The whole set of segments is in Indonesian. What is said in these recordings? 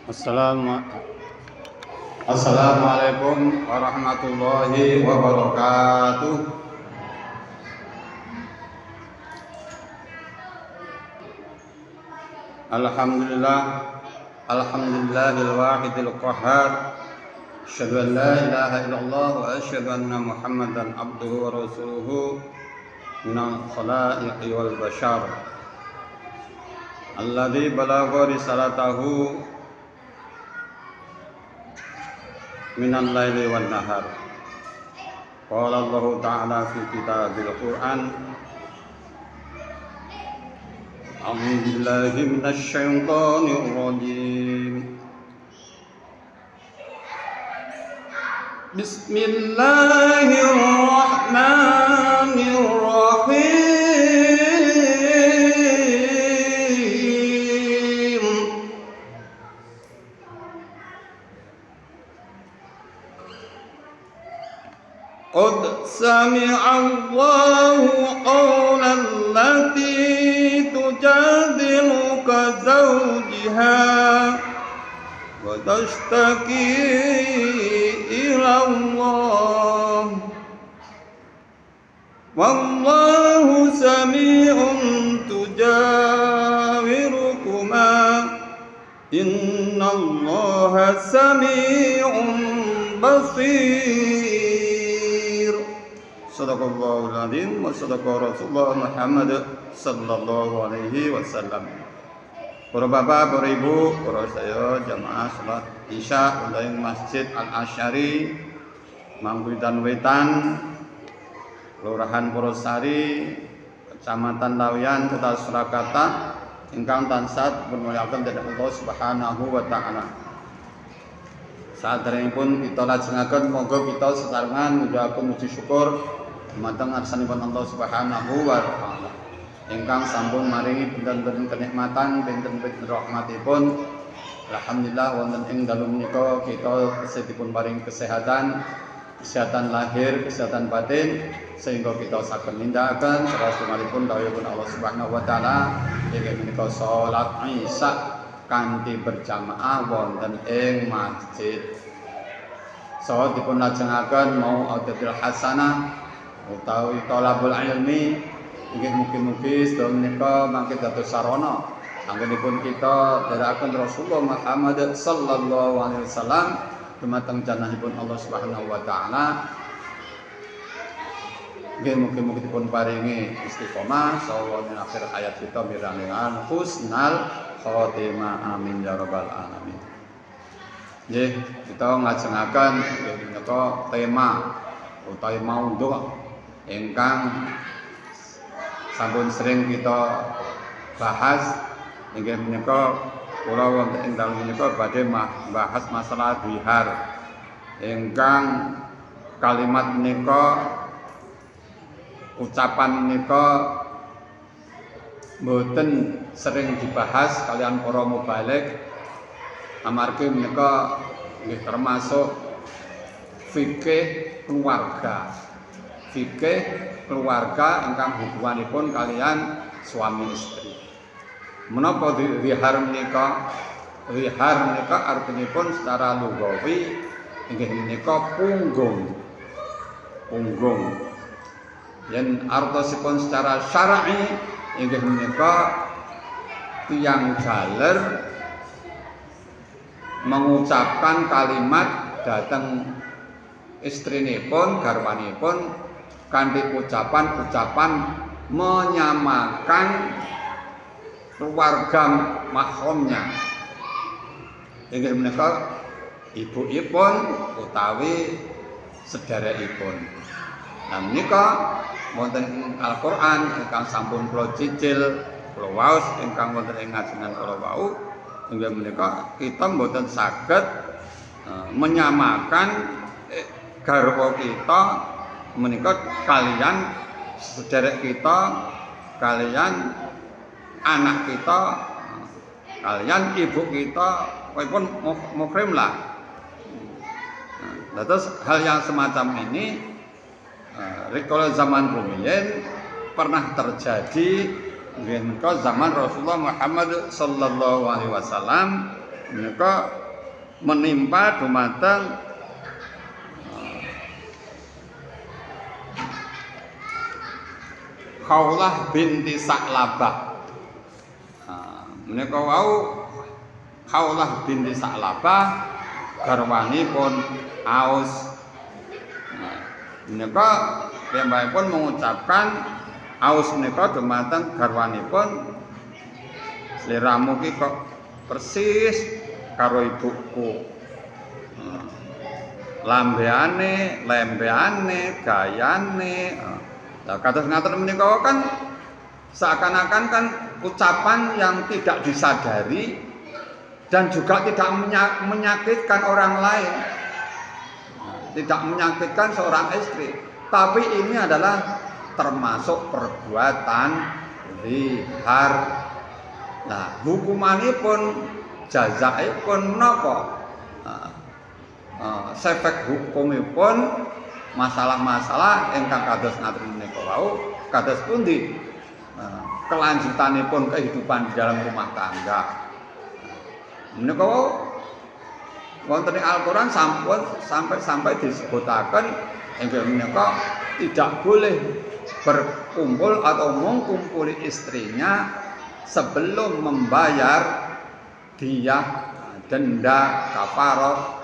Assalamu- Assalamualaikum warahmatullahi wabarakatuh. Alhamdulillah, alhamdulillahil wahidil qahhar. Asyhadu an la ilaha illallah wa asyhadu anna Muhammadan abduhu wa rasuluhu minal khalaiqi wal bashar. Alladzi balagha risalatahu minal laili wan nahar. Qala Allah Ta'ala fi kitabil Qur'an. A'udzu billahi minasy syaithanir rajim. Bismillahirrahmanirrahim. Qad sami'a Allahu qawlan allati tujadiluka zawjiha wa tashtaki ila Allah wallahu sami'un tujawirukuma innallaha sami'un basir. Sadaqallahul adzim wa sadaqa Rasulullah Muhammad sallallahu alaihi wasallam. Para bapak, para ibu, para saya jamaah salat Isya dari Masjid Al-Asy'ari Mangkuitan Wetan, Kelurahan Purwosari, Kecamatan Lawian, Kota Surakarta, ingkang tansah dipunmulyakaken dening Allah Subhanahu wa taala. Saderengipun kita lajengaken monggo kita sesarengan mujahaken muji syukur dumateng ngarsanipun Allah Subhanahu wa taala ingkang sampun maringi pinten-pinten kenikmatan, pinten-pinten rahmatipun. Alhamdulillah wonten ing dalu menika kita tasih dipun paring kesehatan lahir, kesehatan batin, sehingga kita saged nindakaken saratipun dawuhipun Allah Subhanahu wa taala inggih menika salat Isya kanthi berjamaah wonten ing masjid. So dipun lajengaken mau'idhatul hasanah utawi thalabul ilmi, inggih mugi-mugi sedaya menika mangke dados sarana anggenipun kita dherekaken Rasulullah Muhammad sallallahu alaihi wasallam dumateng janahipun Allah Subhanahu wa taala. Inggih mugi-mugi dipun paringi istiqomah saha akhir hayat kita mirangan husnal khotimah, amin ya rabbal alamin. Nggih, kita ngajengaken menika tema utawi maudhu ingkang sampun sering kita bahas. Inggih menika kula wonten ing dalem menika badhe bahas masalah wihar ingkang kalimat menika ucapan menika mboten sering dibahas kalian para mubaligh amargi menika nggih termasuk fikih keluarga ingkang hubunganipun kalian suami istri. Menapa wihar menika? Wihar menika artinipun secara lugawi inggih menika punggung. Yen artosipun secara syar'i inggih menika tiyang jaler mengucapkan kalimat dhateng istrinipun, garwanipun kanthi ucapan-ucapan menyamakan keluarga mahramnya. Inggih menika ibuipun utawi sederekipun. Nah menika wonten Al-Qur'an ingkang sampun kula cicil, kula waos ingkang wonten ing ngajengan kula wau, inggih menika kita mboten saged menyamakan garwa kita menika kalian sederek kita, kalian anak kita, kalian ibu kita, walaupun muhrim lah. Nah, terus hal yang semacam ini rikala zaman rumiyin pernah terjadi nggih zaman Rasulullah Muhammad sallallahu alaihi wasallam menika menimpa dumateng Khawlah binti Sa'labah. Menika wau Khawlah binti Sa'labah garwanipun Aus. Menika piyambakipun mengucapkan Aus menika dumateng garwanipun, sliramu ki kok persis karo ibuku. Lambeane, gayane. Kados ngaten menika kan seakan-akan kan ucapan yang tidak disadari dan juga tidak menyakitkan orang lain, tidak menyakitkan seorang istri, tapi ini adalah termasuk perbuatan zihar. Nah, hukumanipun jazaipun napa? Sefek hukumipun masalah-masalah ingkang kados ngaten menika wau kados pundi kelanjutanipun kehidupan di dalam rumah tangga. Menika wau wonten ing Al-Qur'an sampun sampai disebutaken inggih menika tidak boleh berkumpul atau mengkumpuli istrinya sebelum membayar diyah, denda, kifaroh.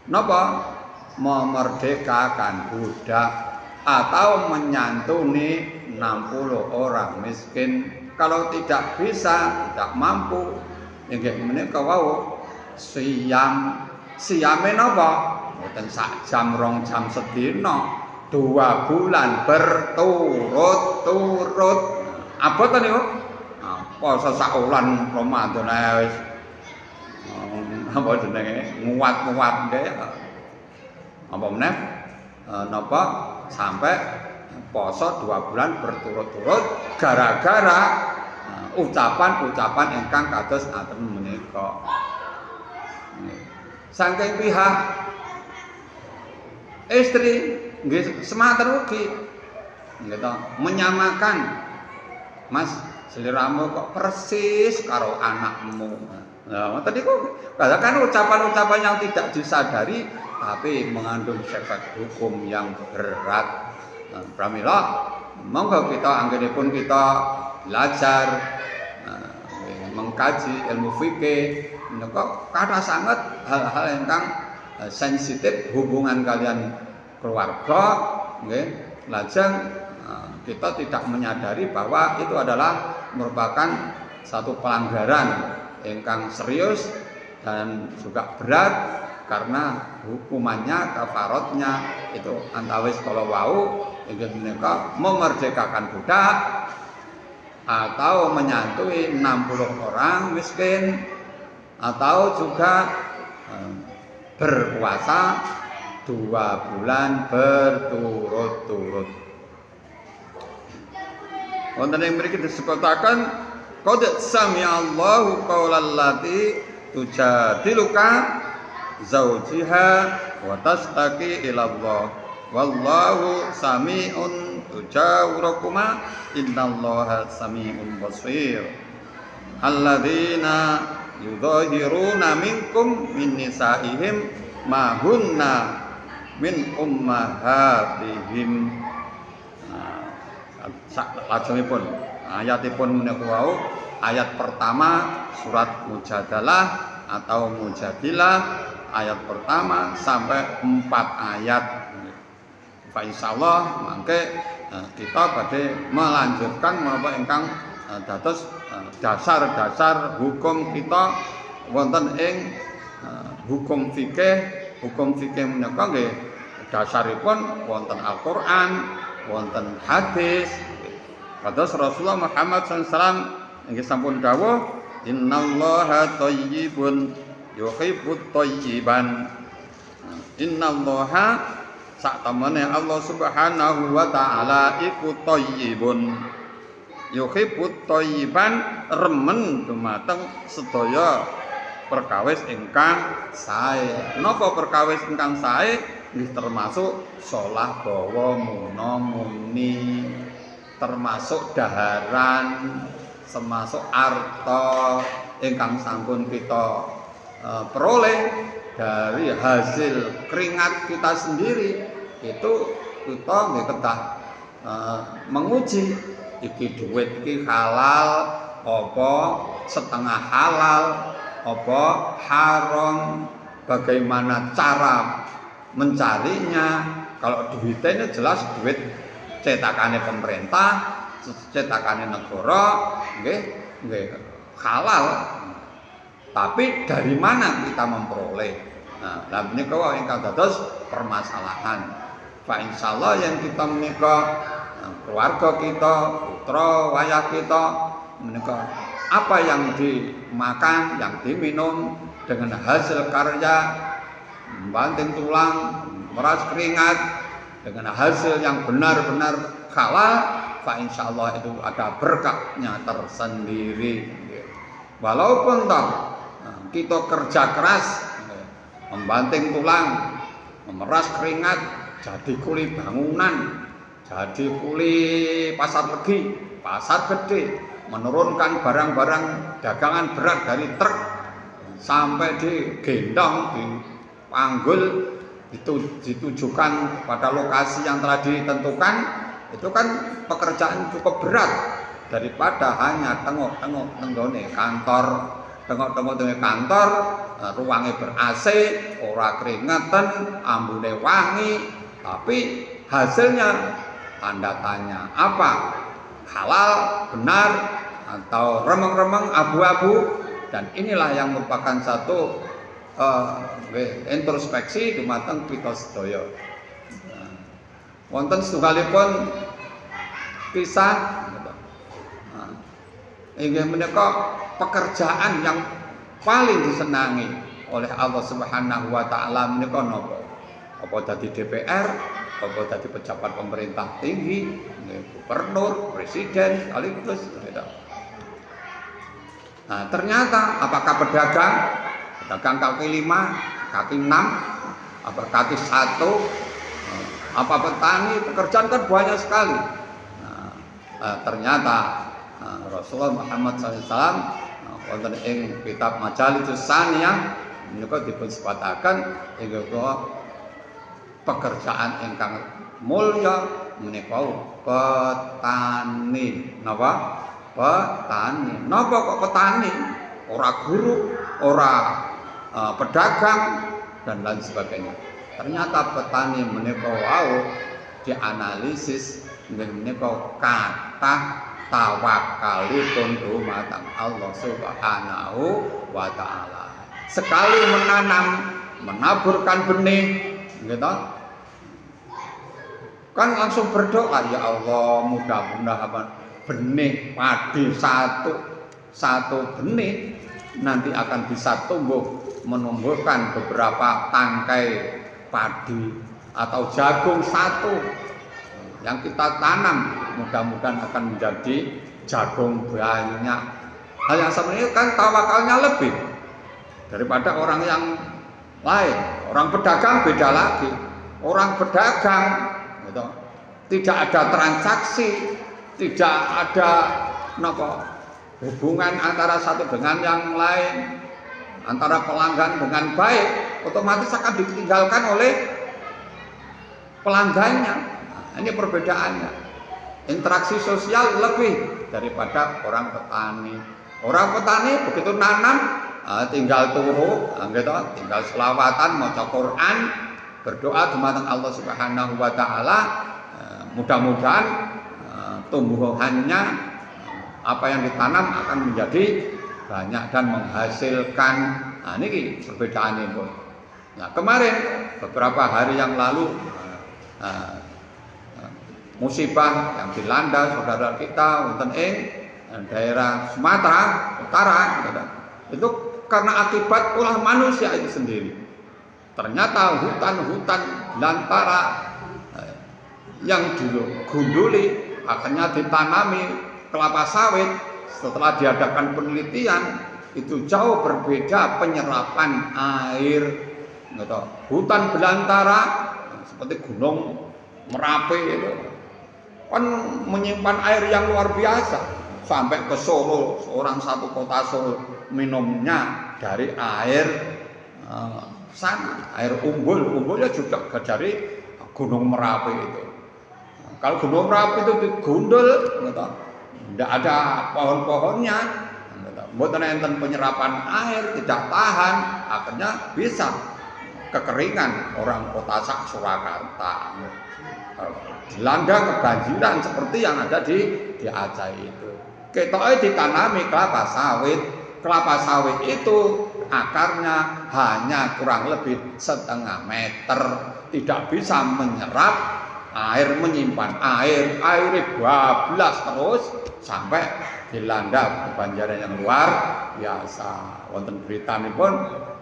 Napa? Memerdekakan budak atau menyantuni 60 orang miskin. Kalau tidak bisa, tidak mampu, inggih menika wau siyame napa? Mboten sak jam 2 jam sedina, 2 bulan berturut-turut. Aboten niku? Poso sak wulan Ramadan wis apa jenenge nguat-nguat nggih. Apa meneh napa sampai poso 2 bulan berturut-turut gara-gara ucapan-ucapan ingkang kados ngaten menika. Saking pihak istri nggih sematen ugi nggih to menyamakan, Mas, sliramu kok persis karo anakmu. Nah, ngoten niku kan ucapan-ucapan yang tidak disadari tapi mengandung sifat hukum yang berat. Pramila monggo kita anggenipun kita belajar mengkaji ilmu fikih menika kathah sanget hal-hal ingkang sensitif hubungan kalian keluarga nggih. Lajeng kita tidak menyadari bahwa itu adalah merupakan satu pelanggaran ingkang serius dan juga berat, karena hukumannya kafaratnya itu antawis kalau wau inggih menika memerdekakan budak atau menyantui 60 orang miskin atau juga berpuasa 2 bulan berturut-turut. Wonten ing mriki disebutaken qad sami'allahu qaulal lati tujadiluka zaujiha wa tashtaki ila Allah wallahu sami'un tujawurakuma innallaha sami'un basir. Alladzina yudhahiruna minkum min nisaihim ma hunna min ummahatihim. Lajengipun ayatipun menika wau ayat pertama surat Mujadalah atau Mujadilah ayat pertama sampai 4 ayat. Pak insyaallah mangke kita badhe melanjutkan menapa ingkang dados dasar-dasar hukum kita wonten ing hukum fikih. Hukum fikih menika nggih dasaripun wonten Al-Qur'an, wonten hadis. Kados Rasulullah Muhammad SAW inggih sampun dawuh, innallaha thayyibun yuhibbut thayyiban. Innallaha sak temene Allah Subhanahu wa taala iku thayyibun yuhibbut thayyiban, remen dumateng sedaya perkawis ingkang sae. Napa perkawis ingkang sae? Nggih termasuk shalah bawa muna muni, termasuk daharan, termasuk arta, ingkang sampun kita peroleh dari hasil keringat kita sendiri, itu kita nggih kedah menguji iki duit iki halal apa setengah halal apa haram, bagaimana cara mencarinya. Kalau duitnya ini jelas duit cetakannya pemerintah, cetakannya negara, nggih halal. Tapi dari mana kita memperoleh? Nah, menika wae ingkang dados permasalahan. Fa insyaallah yang kita menika keluarga kita, putra wayah kita menika apa yang dimakan, yang diminum dengan hasil karya membanting tulang, meras keringat dengan hasil yang benar-benar halal, fa insyaallah itu ada berkahnya tersendiri. Walaupun toh kita kerja keras, membanting tulang, memeras keringat, jadi kuli bangunan, jadi kuli pasar legi, pasar gede, menurunkan barang-barang dagangan berat dari truk sampai digendong, dipanggul, ditujukan pada lokasi yang telah ditentukan. Itu kan pekerjaan cukup berat daripada hanya tengok-tengok nenggone kantor, tengok-tengok kantor, ruangnya ber-AC, ora keringetan, ambune wangi, tapi hasilnya tanda tanya apa? Halal, benar, atau remeng-remeng, abu-abu. Dan inilah yang merupakan satu introspeksi dumateng kita sedaya. Wonten setunggalipun kisah inggih menika pekerjaan yang paling disenangi oleh Allah Subhanahu wa taala menika napa? Apa dadi DPR, apa dadi pejabat pemerintah tinggi, gubernur, presiden, sekaligus gitu. Nah, ternyata apakah pedagang kaki 5, kaki 6, apa kaki 1, apa petani, pekerjaan kan banyak sekali. Ternyata Rasulullah Muhammad SAW wonten ing kitab Majalisus Saniyah menika dipun sebataken inggih pekerjaan ingkang mulya menika petani. Napa? Petani. Napa kok petani? Ora guru, ora pedagang dan lain sebagainya. Ternyata petani menika wau dianalisis menika kathah tawakalipun dumateng Allah Subhanahu wa taala. Sekali menanam, menaburkan benih, gitu. Kan langsung berdoa, ya Allah, mudah-mudahan benih padi satu benih nanti akan bisa menumbuhkan beberapa tangkai padi atau jagung satu yang kita tanam, mudah-mudahan akan menjadi jagung banyak. Hal yang sebenarnya kan tawakalnya lebih daripada orang yang lain. Orang pedagang beda lagi. Orang pedagang gitu, tidak ada transaksi, tidak ada hubungan antara satu dengan yang lain, antara pelanggan dengan baik, otomatis akan ditinggalkan oleh pelanggannya. Ini perbedaannya. Interaksi sosial lebih daripada orang petani. Orang petani begitu nanam tinggal turu, gitu, tinggal selawatan, maca Quran, berdoa dumateng Allah Subhanahu wa taala, mudah-mudahan tumbuhannya apa yang ditanam akan menjadi banyak dan menghasilkan. Nah, ini perbedaan itu. Nah, kemarin beberapa hari yang lalu musibah yang dilanda saudara kita wonten ing daerah Sumatera Utara gitu. Itu karena akibat ulah manusia itu sendiri. Ternyata hutan-hutan belantara yang digunduli akhirnya ditanami kelapa sawit. Setelah diadakan penelitian itu jauh berbeda penyerapan air gitu. Hutan belantara seperti Gunung Merapi itu kan menyimpan air yang luar biasa sampai ke Solo, orang satu kota Solo minumnya dari air sana, air umbulnya juga dari Gunung Merapi itu. Kalau Gunung Merapi itu digundul, tidak ada pohon-pohonnya, mboten enten penyerapan air, tidak tahan, akhirnya bisa kekeringan orang kota Surakarta. Dilanda kebanjiran seperti yang ada di Aceh itu. Ketoke ditanami kelapa sawit itu akarnya hanya kurang lebih setengah meter, tidak bisa menyerap air, menyimpan airnya bablas terus sampai dilanda kebanjiran yang luar biasa. Wonten beritanyipun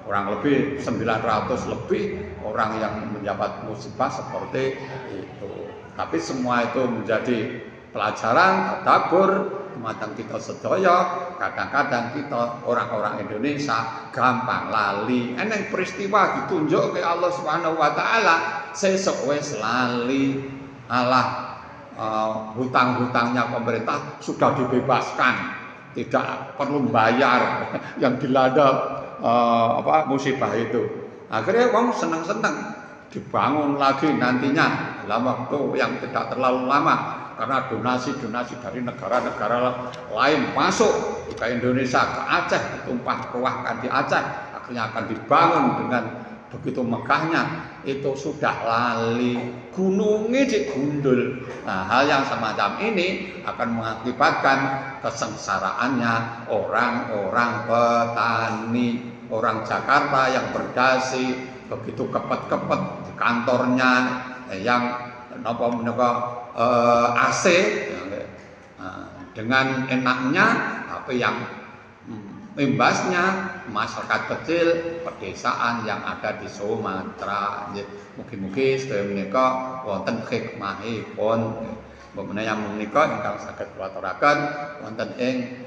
kurang lebih 900 lebih orang yang menjabat musibah seperti itu. Tapi semua itu menjadi pelajaran tadabbur dumateng kita sedaya. Kadang-kadang kita orang-orang Indonesia gampang lali. Eneng peristiwa ditunjuk ke Allah Subhanahu wa taala, sesuk wis lali. Alah hutang-hutangnya pemerintah sudah dibebaskan, tidak perlu bayar yang dilanda musibah itu. Akhirnya wong senang-senang dibangun lagi nantinya dalam waktu yang tidak terlalu lama, karena donasi-donasi dari negara-negara lain masuk ke Indonesia, ke Aceh, ditumpah ruahkan di Aceh, akhirnya akan dibangun dengan begitu megahnya. Itu sudah lali, gunungnya digundul. Nah, hal yang semacam ini akan mengakibatkan kesengsaraannya orang-orang petani, orang Jakarta yang berdasi begitu kepet-kepet di kantornya yang AC dengan enaknya, tapi yang imbasnya masyarakat kecil pedesaan yang ada di Sumatera. Mugi-mugi sedaya menika wonten hikmahipun. Menawi menika ingkang saged kula aturaken wonten ing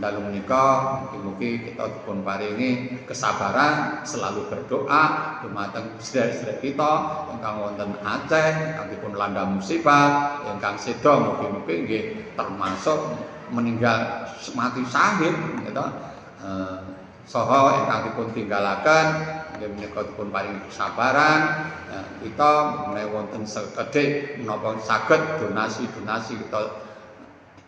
dalu menika, mugi-mugi kita dipun paringi kesabaran, selalu berdoa dumateng sedherek-sedherek kita ingkang wonten Aceh, ingkang dipun landa musibah, ingkang seda mugi-mugi nggih termasuk meninggal mati syahid gitu. Saha ingkang dipun tinggalaken inggih menika dipun paringi kesabaran. Kita menawi wonten sekedhik menapa saged donasi-donasi kita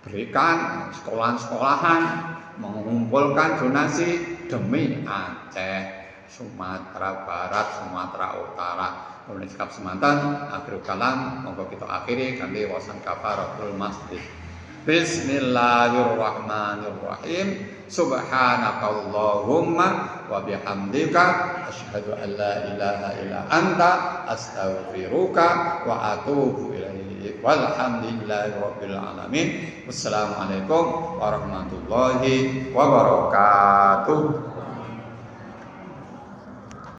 berikan, sekolahan-sekolahan mengumpulkan donasi demi Aceh, Sumatera Barat, Sumatera Utara. Kemudian sikap semanten akhir kalam monggo kita akhiri kanthi wasan kafaratul masjid. Bismillahirrahmanirrahim. Subhanakallahumma wa bihamdika asyhadu an la ilaha illa anta astaghfiruka wa atubu ilaik. Walhamdulillahi rabbil alamin. Wassalamualaikum warahmatullahi wabarakatuh.